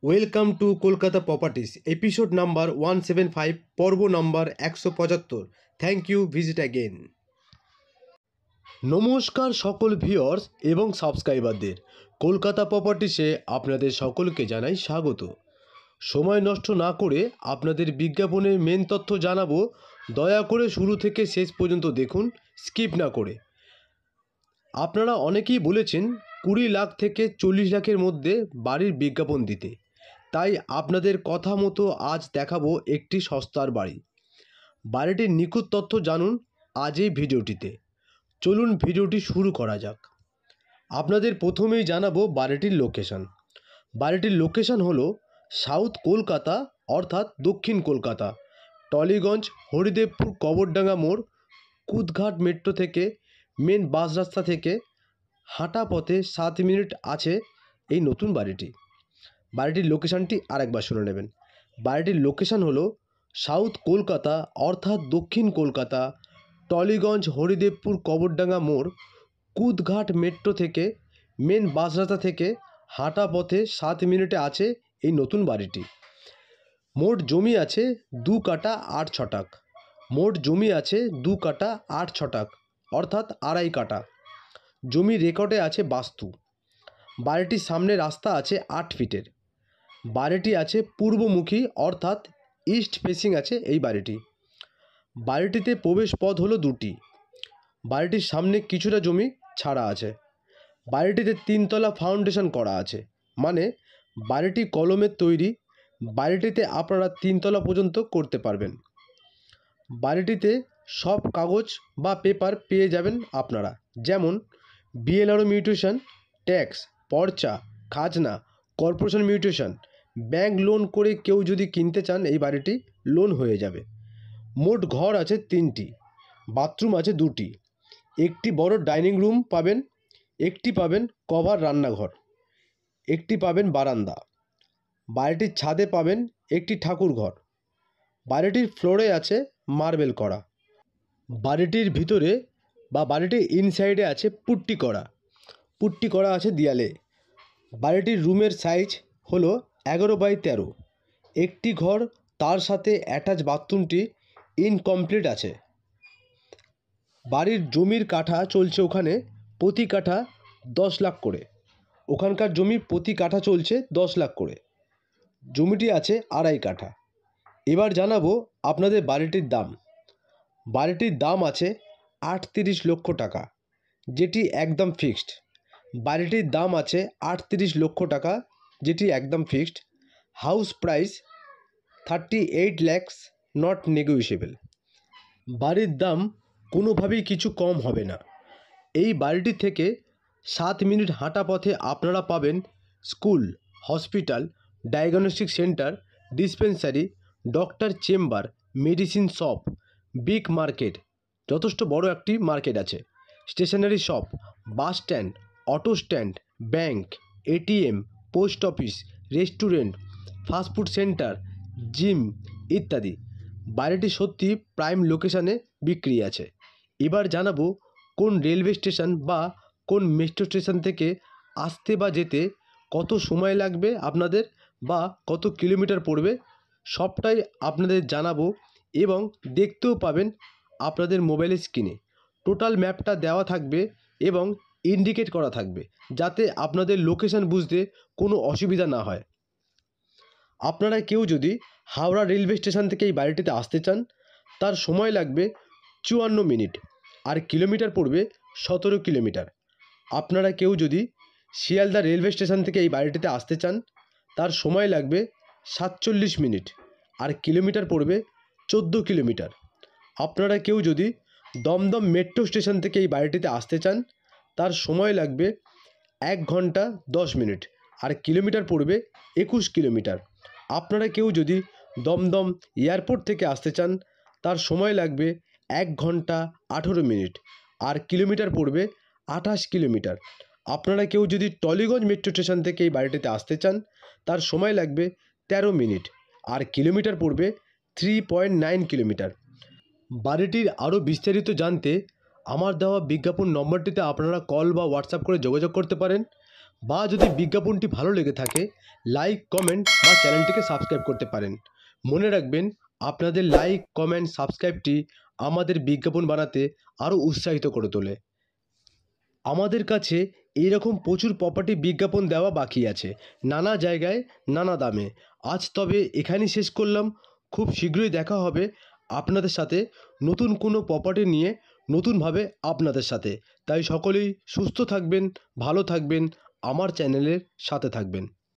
Welcome to Kolkata properties episode number 175 পর্ব number 175। Thank you, visit again. নমস্কার সকল viewers এবং সাবস্ক্রাইবারদের, কলকাতা প্রপার্টিসে আপনাদের সকলকে জানাই স্বাগত। সময় নষ্ট না করে আপনাদের বিজ্ঞাপনের মেন তথ্য জানাবো, দয়া করে শুরু থেকে শেষ পর্যন্ত দেখুন, স্কিপ না করে। আপনারা অনেকেই বলেছেন 20 লাখ থেকে 40 লাখের মধ্যে বাড়ির বিজ্ঞাপন দিতে, তাই আপনাদের কথা মতো আজ দেখাবো একটি সস্তার বাড়ি। বাড়িটির নিখুঁত তথ্য জানুন আজ এই ভিডিওটিতে। চলুন ভিডিওটি শুরু করা যাক। আপনাদের প্রথমেই জানাবো বাড়িটির লোকেশন। বাড়িটির লোকেশন হলো সাউথ কলকাতা অর্থাৎ দক্ষিণ কলকাতা, টলিগঞ্জ হরিদেবপুর কবরডাঙ্গা মোড়, কুদঘাট মেট্রো থেকে মেন বাস রাস্তা থেকে হাঁটা পথে 7 মিনিট আছে এই নতুন বাড়িটি। বাড়িটির লোকেশানটি আরেকবার শুনে নেবেন। বাড়িটির লোকেশান হলো সাউথ কলকাতা অর্থাৎ দক্ষিণ কলকাতা, টলিগঞ্জ হরিদেবপুর কবরডাঙ্গা মোড়, কুদঘাট মেট্রো থেকে মেন বাস রাস্তা থেকে হাঁটা পথে 7 মিনিটে আছে এই নতুন বাড়িটি। মোট জমি আছে 2 কাটা 8 ছটাক। মোট জমি আছে 2 কাটা 8 ছটাক অর্থাৎ 2.5 কাটা। জমি রেকর্ডে আছে বাস্তু। বাড়িটির সামনে রাস্তা আছে 8 ফিটের। বাড়িটি আছে পূর্বমুখী অর্থাৎ ইস্ট ফেসিং আছে এই বাড়িটি। বাড়িটিতে প্রবেশ পথ হলো 2টি। বাড়িটির সামনে কিছুটা জমি ছাড়া আছে। বাড়িটিতে 3 তলা ফাউন্ডেশন করা আছে, মানে বাড়িটি কলমের তৈরি। বাড়িটিতে আপনারা 3 তলা পর্যন্ত করতে পারবেন। বাড়িটিতে সব কাগজ বা পেপার পেয়ে যাবেন আপনারা, যেমন বিএলআরও মিউটেশন, ট্যাক্স, পর্চা, খাজনা, কর্পোরেশন মিউটেশন। ব্যাংক লোন করে কেউ যদি কিনতে চান এই বাড়িটি লোন হয়ে যাবে। মোট ঘর আছে 3টি, বাথরুম আছে 2টি, একটি বড় ডাইনিং রুম পাবেন, একটি পাবেন কভার রান্নাঘর, একটি পাবেন বারান্দা। বাড়িটির ছাদে পাবেন একটি ঠাকুর ঘর। বাড়িটির ফ্লোরে আছে মার্বেল করা। বাড়িটির ভিতরে বা বাড়িটির ইনসাইডে আছে পুট্টি করা। পুট্টি করা আছে দেয়ালে। বাড়িটির রুমের সাইজ হলো 11x13। একটি ঘর, তার সাথে অ্যাটাচ বাথরুমটি ইনকমপ্লিট আছে। বাড়ির জমির কাঠা চলছে ওখানে প্রতি কাঠা 10 লাখ করে। ওখানকার জমি প্রতি কাঠা চলছে 10 লাখ করে। জমিটি আছে 2.5 কাঠা। এবার জানাবো আপনাদের বাড়িটির দাম। বাড়িটির দাম আছে 38 লক্ষ টাকা, যেটি একদম ফিক্সড। বাড়িটির দাম আছে 38 লক্ষ টাকা, যেটি একদম fixed. House price 38 lakhs, not negotiable. বাড়ির দাম কোনোভাবেই কিছু কম হবে না। এই বাড়িটি থেকে 7 মিনিট হাঁটা পথে আপনারা পাবেন school, hospital, diagnostic centre, dispensary, doctor chamber, medicine shop, big market, যথেষ্ট বড় একটি মার্কেট আছে, stationery shop, bus stand, auto stand, bank, ATM, post office, restaurant, fast food centre, gym ইত্যাদি। বাড়িটি সত্যি প্রাইম লোকেশানে বিক্রি আছে। এবার জানাবো কোন রেলওয়ে স্টেশন বা কোন মেট্রো স্টেশন থেকে আসতে বা যেতে কত সময় লাগবে আপনাদের, বা কত কিলোমিটার পড়বে, সবটাই আপনাদের জানাবো এবং দেখতেও পাবেন আপনাদের মোবাইলের স্ক্রিনে। টোটাল ম্যাপটা দেওয়া থাকবে এবং ইন্ডিকেট করা থাকবে, যাতে আপনাদের লোকেশন বুঝতে কোনো অসুবিধা না হয়। আপনারা কেউ যদি হাওড়া রেলওয়ে স্টেশন থেকে এই বাড়িটিতে আসতে চান, তার সময় লাগবে 54 মিনিট, আর কিলোমিটার পড়বে 17 কিলোমিটার। আপনারা কেউ যদি শিয়ালদা রেলওয়ে স্টেশন থেকে এই বাড়িটিতে আসতে চান, তার সময় লাগবে 47 মিনিট, আর কিলোমিটার পড়বে 14 কিলোমিটার। আপনারা কেউ যদি দমদম মেট্রো স্টেশন থেকে এই বাড়িটিতে আসতে চান, তার সময় লাগবে 1 ঘন্টা 10 মিনিট, আর কিলোমিটার পড়বে 21 কিলোমিটার। আপনারা কেউ যদি দমদম এয়ারপোর্ট থেকে আসতে চান, তার সময় লাগবে 1 ঘন্টা 18 মিনিট, আর কিলোমিটার পড়বে 28 কিলোমিটার। আপনারা কেউ যদি টলিগঞ্জ মেট্রো স্টেশন থেকে এই বাড়িটিতে আসতে চান, তার সময় লাগবে 13 মিনিট, আর কিলোমিটার পড়বে 3.9 কিলোমিটার। বাড়িটির আরও বিস্তারিত জানতে আমার দেওয়া বিজ্ঞাপন নম্বরটিতে আপনারা কল বা হোয়াটসঅ্যাপ করে যোগাযোগ করতে পারেন। বা যদি বিজ্ঞাপনটি ভালো লেগে থাকে লাইক, কমেন্ট বা চ্যানেলটিকে সাবস্ক্রাইব করতে পারেন। মনে রাখবেন, আপনাদের লাইক, কমেন্ট, সাবস্ক্রাইবটি আমাদের বিজ্ঞাপন বানাতে আরও উৎসাহিত করে তোলে। আমাদের কাছে এইরকম প্রচুর প্রপার্টি বিজ্ঞাপন দেওয়া বাকি আছে, নানা জায়গায়, নানা দামে। আজ তবে এখানেই শেষ করলাম। খুব শীঘ্রই দেখা হবে আপনাদের সাথে নতুন কোনো প্রপার্টি নিয়ে, নতুনভাবে আপনাদের সাথে। তাই সকলেই সুস্থ থাকবেন, ভালো থাকবেন, আমার চ্যানেলের সাথে থাকবেন।